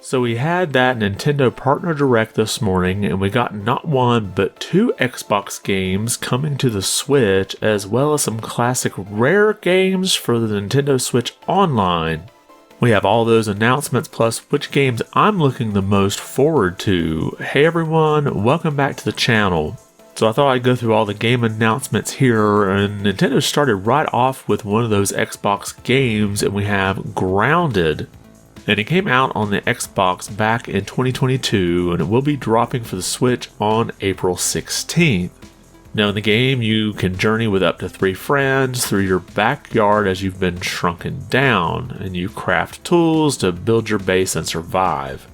So we had that Nintendo Partner Direct this morning, and we got not one, but two Xbox games coming to the Switch, as well as some classic rare games for the Nintendo Switch Online. We have all those announcements, plus which games I'm looking the most forward to. Hey everyone, welcome back to the channel. So I thought I'd go through all the game announcements here, and Nintendo started right off with one of those Xbox games, and we have Grounded. And it came out on the Xbox back in 2022, and it will be dropping for the Switch on April 16th. Now in the game, you can journey with up to 3 friends through your backyard as you've been shrunken down, and you craft tools to build your base and survive.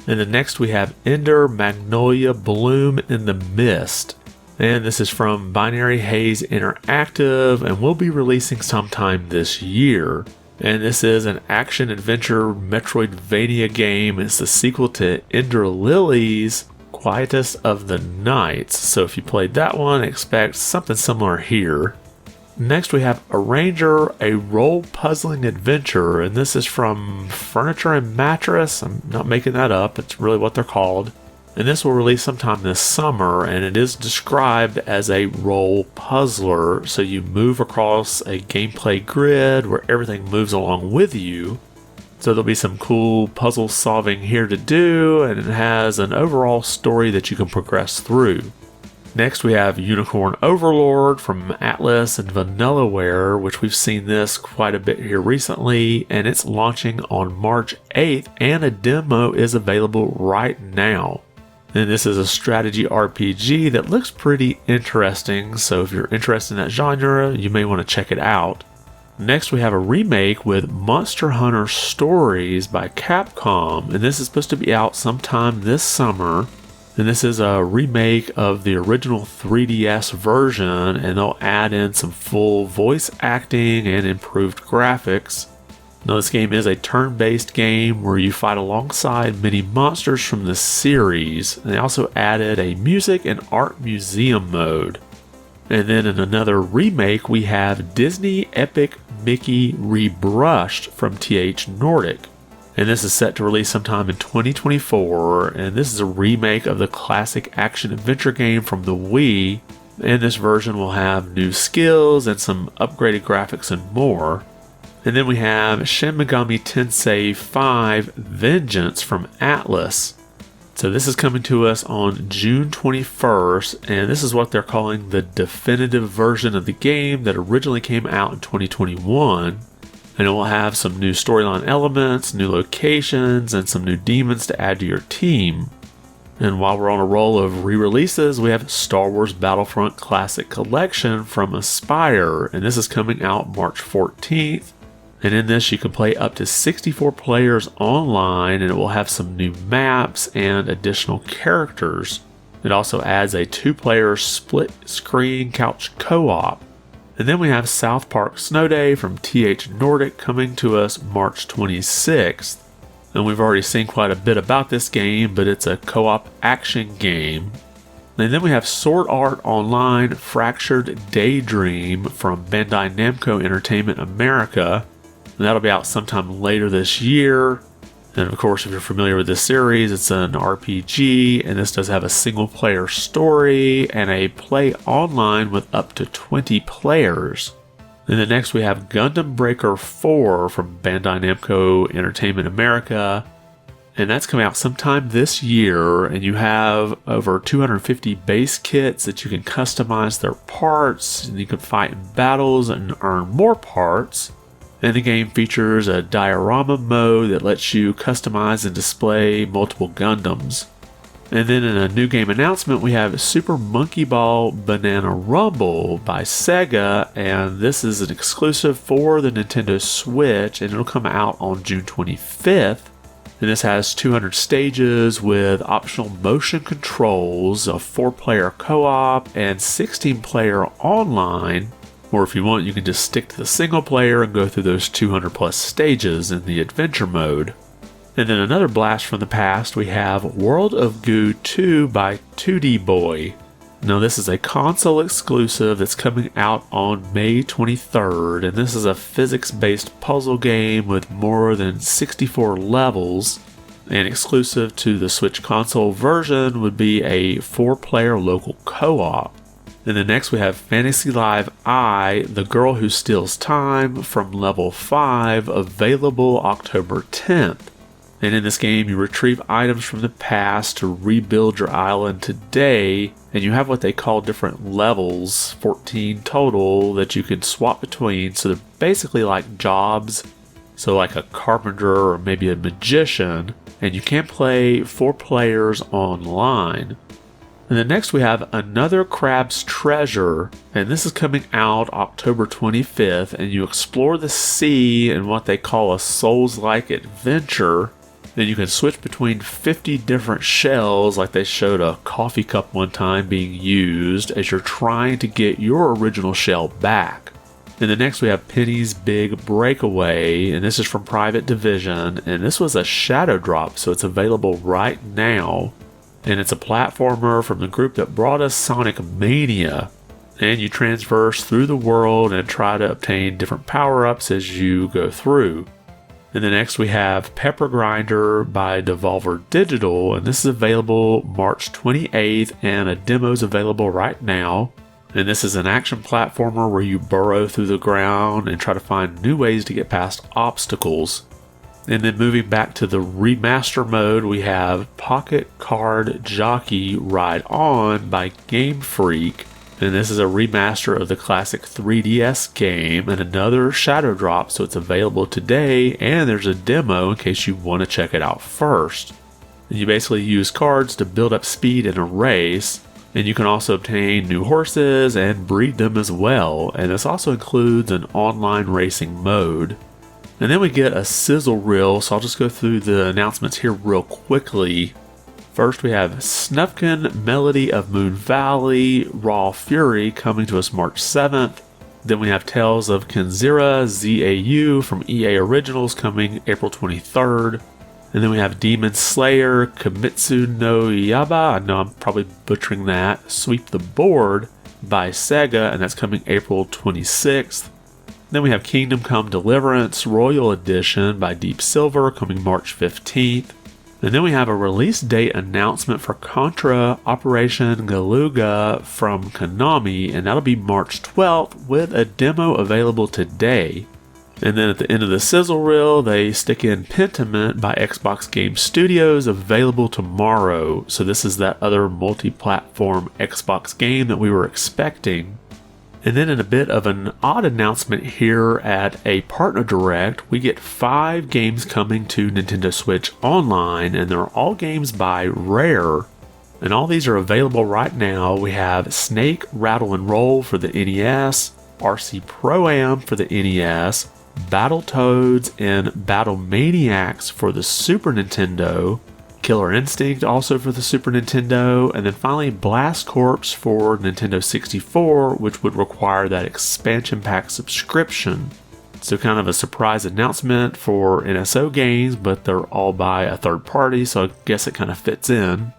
And then next we have Ender Magnolia Bloom in the Mist. And this is from Binary Haze Interactive, and will be releasing sometime this year. And this is an action-adventure Metroidvania game. It's the sequel to Ender Lilies, Quietus of the Nights. So if you played that one, expect something similar here. Next we have Arranger, a role-puzzling adventure. And this is from Furniture and Mattress. I'm not making that up. It's really what they're called. And this will release sometime this summer, and it is described as a role puzzler, so you move across a gameplay grid where everything moves along with you. So there'll be some cool puzzle solving here to do, and it has an overall story that you can progress through. Next we have Unicorn Overlord from Atlus and Vanillaware, which we've seen this quite a bit here recently, and it's launching on March 8th, and a demo is available right now. And this is a strategy RPG that looks pretty interesting, so if you're interested in that genre, you may want to check it out. Next we have a remake with Monster Hunter Stories by Capcom, and this is supposed to be out sometime this summer. And this is a remake of the original 3DS version, and they'll add in some full voice acting and improved graphics. Now this game is a turn-based game where you fight alongside many monsters from the series. And they also added a music and art museum mode. And then in another remake we have Disney Epic Mickey Rebrushed from TH Nordic. And this is set to release sometime in 2024, and this is a remake of the classic action-adventure game from the Wii. And this version will have new skills and some upgraded graphics and more. And then we have Shin Megami Tensei 5 Vengeance from Atlus. So this is coming to us on June 21st, and this is what they're calling the definitive version of the game that originally came out in 2021. And it will have some new storyline elements, new locations, and some new demons to add to your team. And while we're on a roll of re-releases, we have Star Wars Battlefront Classic Collection from Aspyr, and this is coming out March 14th. And in this you can play up to 64 players online, and it will have some new maps and additional characters. It also adds a 2-player split-screen couch co-op. And then we have South Park Snow Day from TH Nordic coming to us March 26th. And we've already seen quite a bit about this game, but it's a co-op action game. And then we have Sword Art Online Fractured Daydream from Bandai Namco Entertainment America. And that'll be out sometime later this year. And of course, if you're familiar with this series, it's an RPG, and this does have a single-player story and a play online with up to 20 players. And then next we have Gundam Breaker 4 from Bandai Namco Entertainment America. And that's coming out sometime this year, and you have over 250 base kits that you can customize their parts, and you can fight in battles and earn more parts. And the game features a diorama mode that lets you customize and display multiple Gundams. And then in a new game announcement, we have Super Monkey Ball Banana Rumble by Sega, and this is an exclusive for the Nintendo Switch, and it'll come out on June 25th. And this has 200 stages with optional motion controls, a 4-player co-op, and 16-player online. Or if you want, you can just stick to the single player and go through those 200 plus stages in the adventure mode. And then another blast from the past, we have World of Goo 2 by 2D Boy. Now this is a console exclusive that's coming out on May 23rd, and this is a physics-based puzzle game with more than 64 levels. And exclusive to the Switch console version would be a 4-player local co-op. And then next we have Fantasy Live I, The Girl Who Steals Time from level 5, available October 10th. And in this game, you retrieve items from the past to rebuild your island today, and you have what they call different levels, 14 total, that you can swap between. So they're basically like jobs, so like a carpenter or maybe a magician, and you can play 4 players online. And then next we have Another Crab's Treasure, and this is coming out October 25th, and you explore the sea in what they call a Souls-like adventure. Then you can switch between 50 different shells, like they showed a coffee cup one time being used, as you're trying to get your original shell back. And then next we have Penny's Big Breakaway, and this is from Private Division, and this was a shadow drop, so it's available right now. And it's a platformer from the group that brought us Sonic Mania. And you transverse through the world and try to obtain different power-ups as you go through. And then next we have Pepper Grinder by Devolver Digital, and this is available March 28th, and a demo is available right now. And this is an action platformer where you burrow through the ground and try to find new ways to get past obstacles. And then moving back to the remaster mode, we have Pocket Card Jockey Ride On by Game Freak. And this is a remaster of the classic 3DS game and another shadow drop, so it's available today, and there's a demo in case you want to check it out first. And you basically use cards to build up speed in a race, and you can also obtain new horses and breed them as well, and this also includes an online racing mode. And then we get a sizzle reel, so I'll just go through the announcements here real quickly. First we have Snufkin Melody of Moon Valley Raw Fury coming to us March 7th. Then we have Tales of Kenzira ZAU from EA Originals coming April 23rd. And then we have Demon Slayer Kimetsu no Yaiba, I know I'm probably butchering that, Sweep the Board by Sega, and that's coming April 26th. Then we have Kingdom Come Deliverance Royal Edition by Deep Silver coming March 15th. And then we have a release date announcement for Contra Operation Galuga from Konami, and that'll be March 12th with a demo available today. And then at the end of the sizzle reel, they stick in Pentiment by Xbox Game Studios, available tomorrow. So this is that other multi-platform Xbox game that we were expecting. And then in a bit of an odd announcement here at a partner direct, we get 5 games coming to Nintendo Switch Online, and they're all games by Rare. And all these are available right now. We have Snake Rattle and Roll for the NES, RC Pro-Am for the NES, Battletoads and Battle Maniacs for the Super Nintendo, Killer Instinct also for the Super Nintendo, and then finally Blast Corps for Nintendo 64, which would require that expansion pack subscription. So kind of a surprise announcement for NSO games, but they're all by a third party, so I guess it kind of fits in.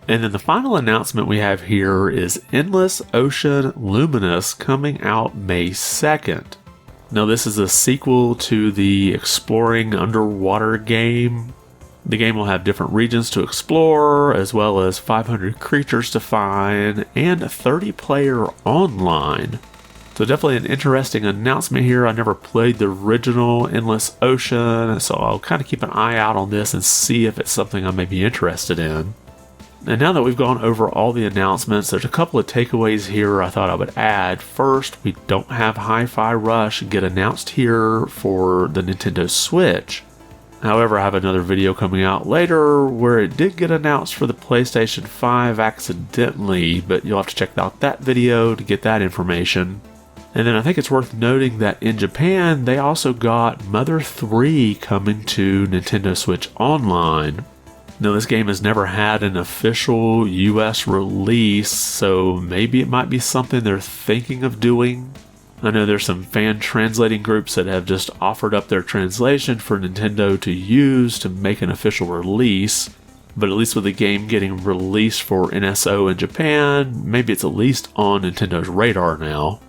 And then the final announcement we have here is Endless Ocean Luminous coming out May 2nd. Now this is a sequel to the Exploring Underwater game. The game will have different regions to explore, as well as 500 creatures to find, and 30-player online. So definitely an interesting announcement here. I never played the original Endless Ocean, so I'll kind of keep an eye out on this and see if it's something I may be interested in. And now that we've gone over all the announcements, there's a couple of takeaways here I thought I would add. First, we don't have Hi-Fi Rush get announced here for the Nintendo Switch. However, I have another video coming out later where it did get announced for the PlayStation 5 accidentally, but you'll have to check out that video to get that information. And then I think it's worth noting that in Japan, they also got Mother 3 coming to Nintendo Switch Online. Now, this game has never had an official US release, so maybe it might be something they're thinking of doing. I know there's some fan translating groups that have just offered up their translation for Nintendo to use to make an official release, but at least with the game getting released for NSO in Japan, maybe it's at least on Nintendo's radar now.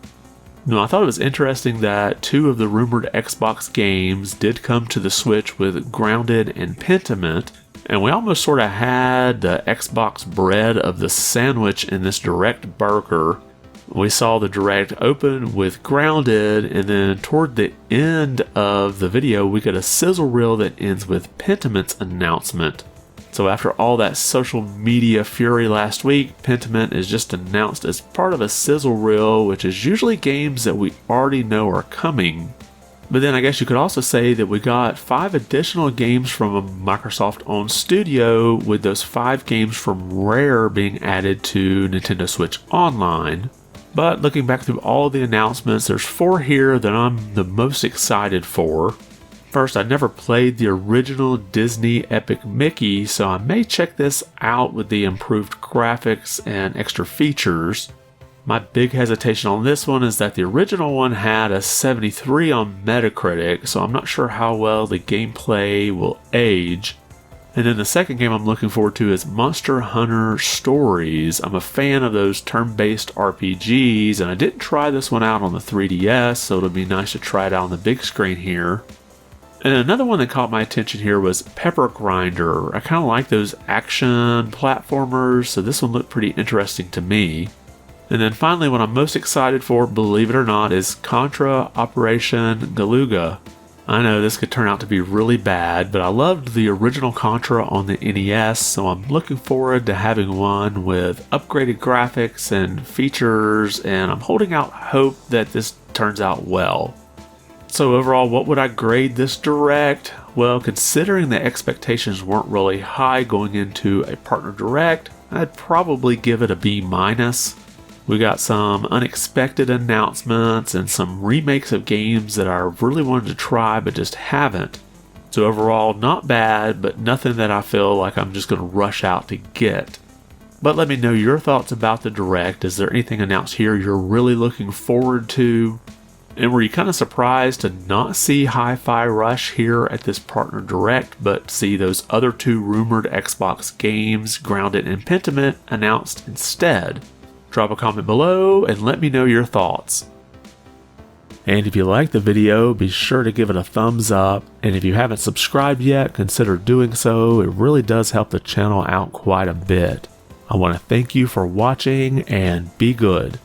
Now, I thought it was interesting that 2 of the rumored Xbox games did come to the Switch with Grounded and Pentiment, And we almost sort of had the Xbox bread of the sandwich in this Direct burger. We saw the Direct open with Grounded, and then toward the end of the video, we get a sizzle reel that ends with Pentiment's announcement. So after all that social media fury last week, Pentiment is just announced as part of a sizzle reel, which is usually games that we already know are coming. But then I guess you could also say that we got 5 additional games from a Microsoft-owned studio, with those 5 games from Rare being added to Nintendo Switch Online. But looking back through all the announcements, there's 4 here that I'm the most excited for. First, I never played the original Disney Epic Mickey, so I may check this out with the improved graphics and extra features. My big hesitation on this one is that the original one had a 73 on Metacritic, so I'm not sure how well the gameplay will age. And then the second game I'm looking forward to is Monster Hunter Stories. I'm a fan of those turn-based RPGs, and I didn't try this one out on the 3DS, so it'll be nice to try it out on the big screen here. And another one that caught my attention here was Pepper Grinder. I kind of like those action platformers, so this one looked pretty interesting to me. And then finally, what I'm most excited for, believe it or not, is Contra Operation Galuga. I know this could turn out to be really bad, but I loved the original Contra on the NES, so I'm looking forward to having one with upgraded graphics and features, and I'm holding out hope that this turns out well. So overall, what would I grade this Direct? Well, considering the expectations weren't really high going into a partner Direct, I'd probably give it a B-. We got some unexpected announcements and some remakes of games that I really wanted to try but just haven't. So overall, not bad, but nothing that I feel like I'm just going to rush out to get. But let me know your thoughts about the Direct. Is there anything announced here you're really looking forward to? And were you kind of surprised to not see Hi-Fi Rush here at this partner Direct, but see those other 2 rumored Xbox games, Grounded and Pentiment, announced instead? Drop a comment below and let me know your thoughts. And if you liked the video, be sure to give it a thumbs up. And if you haven't subscribed yet, consider doing so. It really does help the channel out quite a bit. I want to thank you for watching and be good.